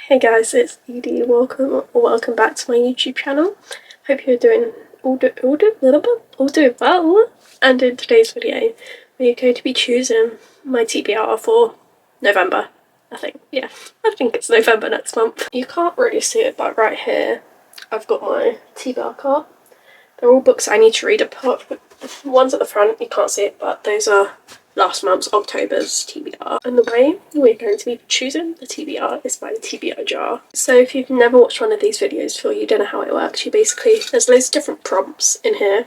Hey guys, it's Edie. Welcome back to my YouTube channel. Hope you're doing all doing well. And in today's video, we're going to be choosing my TBR for November. I think it's November next month. You can't really see it, but right here, I've got my TBR card. They're all books I need to read apart from the ones at the front. You can't see it, but those are last month's, October's TBR. And the way we're going to be choosing the TBR is by the TBR jar. So if you've never watched one of these videos before, you don't know how it works. You basically, there's loads of different prompts in here,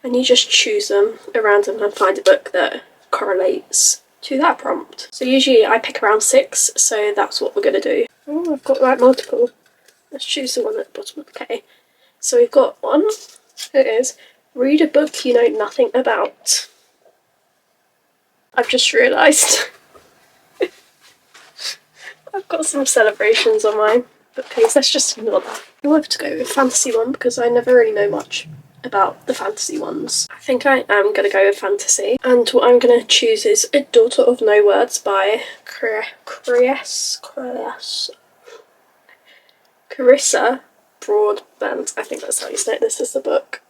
and you just choose them at random and find a book that correlates to that prompt. So usually I pick around 6, so that's what we're going to do. Oh, I've got like multiple. Let's choose the one at the bottom. Okay, so we've got one. It is read a book you know nothing about. I've just realised I've got some celebrations on my bookcase. Let's just ignore that. I'll have to go with fantasy one because I never really know much about the fantasy ones. I think I am going to go with fantasy. And what I'm going to choose is A Daughter of No Words by Carissa Broadbent. I think that's how you say it. This is the book.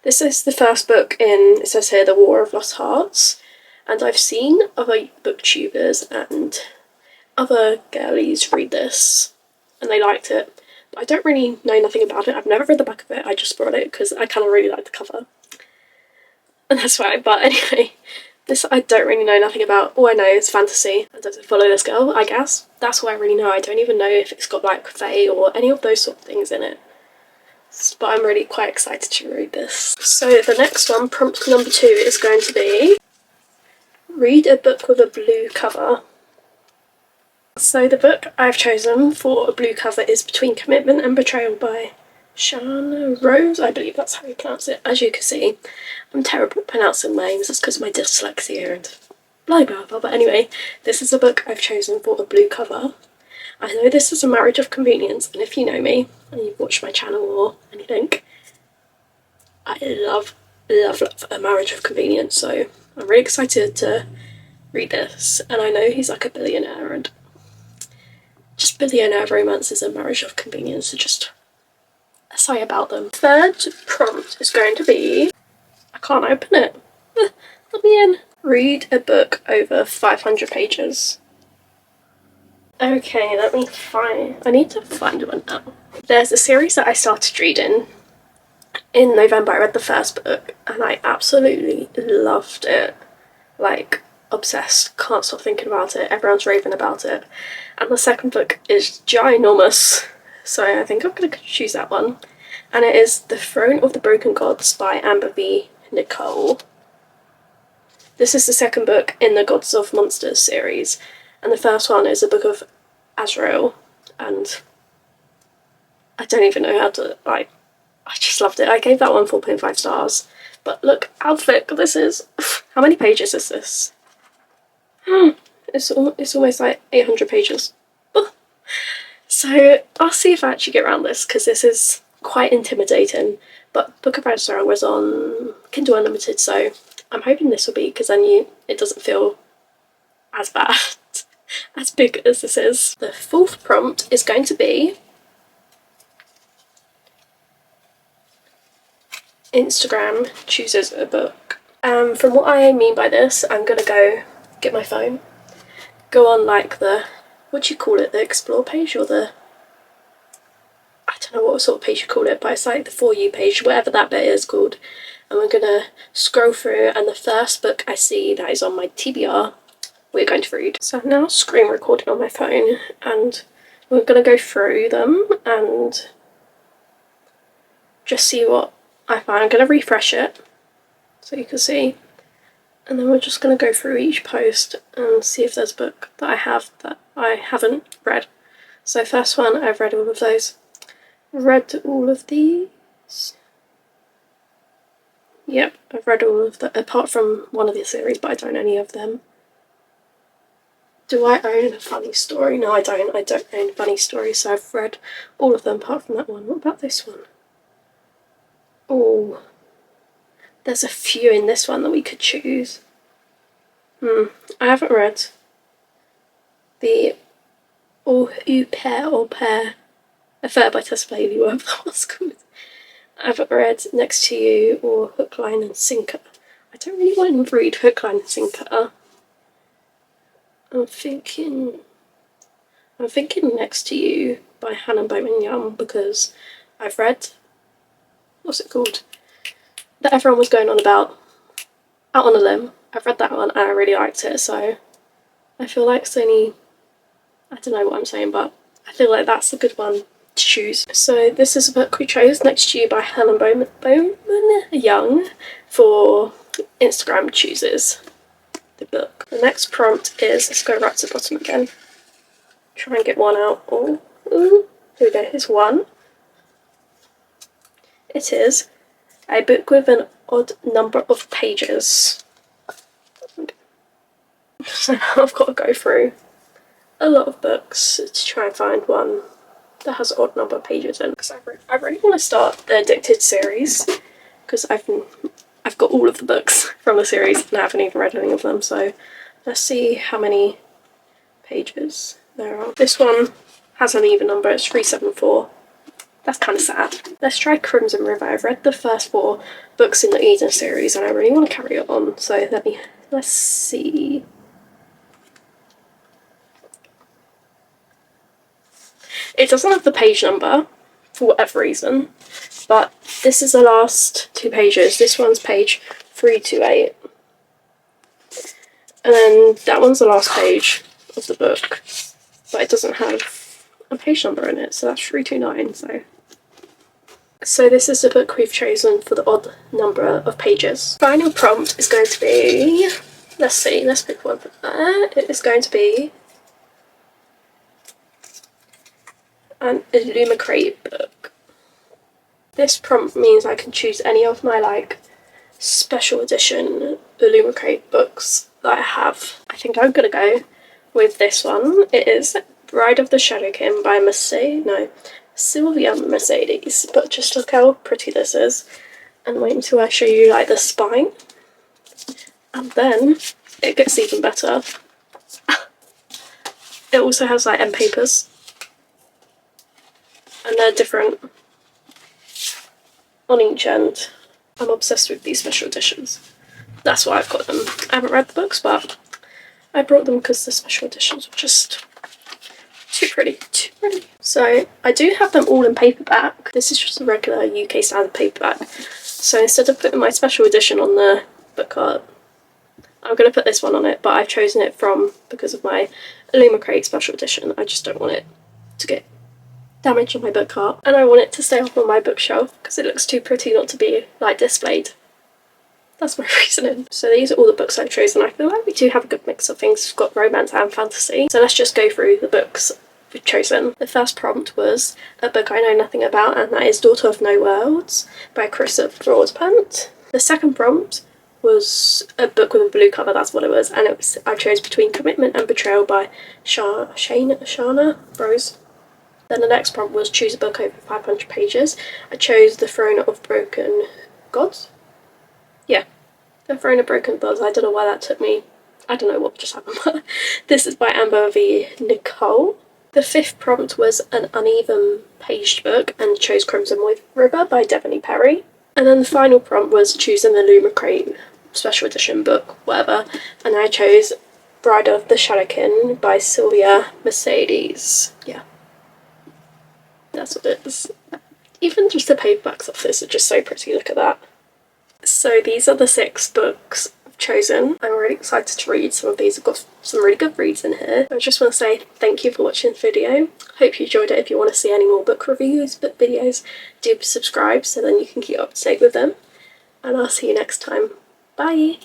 This is the first book in, it says here, The War of Lost Hearts. And I've seen other booktubers and other girlies read this, and they liked it. But I don't really know nothing about it. I've never read the back of it. I just brought it because I kind of really like the cover. And that's why. But anyway, this I don't really know nothing about. All I know is fantasy. And does it follow this girl, I guess? That's all I really know. I don't even know if it's got like fae or any of those sort of things in it. But I'm really quite excited to read this. So the next one, prompt number 2, is going to be read a book with a blue cover. So the book I've chosen for a blue cover is Between Commitment and Betrayal by Shana Rose. I believe that's how you pronounce it. As you can see, I'm terrible at pronouncing names. That's because of my dyslexia and blah blah blah. But anyway, this is the book I've chosen for a blue cover. I know this is a marriage of convenience, and if you know me and you've watched my channel or anything, I love a marriage of convenience, so I'm really excited to read this. And I know he's like a billionaire, and just billionaire romance is a marriage of convenience, so just a sigh about them. Third prompt is going to be, I can't open it, let me in. Read a book over 500 pages. Okay, I need to find one now. There's a series that I started reading in November. I read the first book and I absolutely loved it. Like, obsessed, can't stop thinking about it, everyone's raving about it. And the second book is ginormous, so I think I'm going to choose that one. And it is The Throne of the Broken Gods by Amber V. Nicole. This is the second book in the Gods of Monsters series, and the first one is a book of Azrael, and I don't even know how to, I just loved it. I gave that one 4.5 stars. But look how thick this is. How many pages is this? It's almost like 800 pages. So I'll see if I actually get around this, because this is quite intimidating. But Book of Azrael was on Kindle Unlimited, so I'm hoping this will be, because then it doesn't feel as bad, as big as this is. The fourth prompt is going to be Instagram chooses a book. From what I mean by this, I'm gonna go get my phone, go on like the, what do you call it, the explore page or the, I don't know what sort of page you call it, but it's like the For You page, whatever that bit is called. And we're gonna scroll through, and the first book I see that is on my TBR, we're going to read. So I'm now screen recording on my phone, and we're gonna go through them and just see what I find. I'm gonna refresh it so you can see, and then we're just gonna go through each post and see if there's a book that I have that I haven't read. So first one, I've read all of those. Read all of these. Yep, I've read all of them, apart from one of the series, but I don't own any of them. Do I own a funny story? No, I don't. I don't own funny stories, so I've read all of them apart from that one. What about this one? Oh, there's a few in this one that we could choose. I haven't read the or Au Pair or Pair, Affair by Tess Bailey, whatever that was called. I haven't read Next to You or Hook, Line and Sinker. I don't really want to read Hook, Line and Sinker. I'm thinking Next to You by Hannah Bowman Young, because I've read, what's it called, that everyone was going on about, Out on a Limb. I've read that one and I really liked it, so I feel like it's only, I don't know what I'm saying, but I feel like that's a good one to choose. So this is a book we chose, Next to You by Hannah Bowman Young, for Instagram chooses the book. The next prompt is, let's go right to the bottom again. Try and get one out. Oh, here we go. Here's one. It is a book with an odd number of pages. So now I've got to go through a lot of books to try and find one that has an odd number of pages in. Because I really want to start the Addicted series, because I've got all of the books from the series and I haven't even read any of them. So let's see how many pages there are. This one has an even number, it's 374. That's kind of sad. Let's try Crimson River. I've read the first 4 books in the Eden series and I really want to carry it on, so let's see. It doesn't have the page number for whatever reason, but this is the last 2 pages. This one's page 328. And then that one's the last page of the book, but it doesn't have a page number in it, so that's 329. So this is the book we've chosen for the odd number of pages. Final prompt is going to be, let's see, let's pick one. It is going to be an Illumicrate book. This prompt means I can choose any of my special edition Illumicrate books that I have. I think I'm gonna go with this one. It is Bride of the Shadowkin by Sylvia Mercedes, but just look how pretty this is, and wait until I show you the spine, and then it gets even better. It also has end papers, and they're different on each end. I'm obsessed with these special editions. That's why I've got them. I haven't read the books, but I brought them because the special editions were just too pretty. So I do have them all in paperback. This is just a regular UK standard paperback. So instead of putting my special edition on the book art, I'm going to put this one on it, but I've chosen it because of my Illumicrate special edition. I just don't want it to get damaged on my book art, and I want it to stay up on my bookshelf because it looks too pretty not to be displayed. That's my reasoning. So these are all the books I've chosen. I feel like we do have a good mix of things. We've got romance and fantasy. So let's just go through the books we've chosen. The first prompt was a book I know nothing about, and that is Daughter of No Worlds by Carissa Broadbent. The second prompt was a book with a blue cover, that's what it was, and I chose Between Commitment and Betrayal by Shana Rose. Then the next prompt was choose a book over 500 pages. I chose The Throne of Broken Gods. Yeah, The Throne of Broken Gods. I don't know why that took me. I don't know what just happened, but this is by Amber V. Nicole. The fifth prompt was an uneven paged book and chose Crimson River by Devony Perry. And then the final prompt was choose an Illumicrate special edition book, whatever, and I chose Bride of the Shadowkin by Sylvia Mercedes. Yeah. That's what it is. Even just the paperbacks of this are just so pretty, look at that. So these are the 6 books I've chosen. I'm really excited to read some of these. I've got some really good reads in here. I just want to say thank you for watching the video. Hope you enjoyed it. If you want to see any more book reviews, book videos, do subscribe so then you can keep up to date with them. And I'll see you next time. Bye!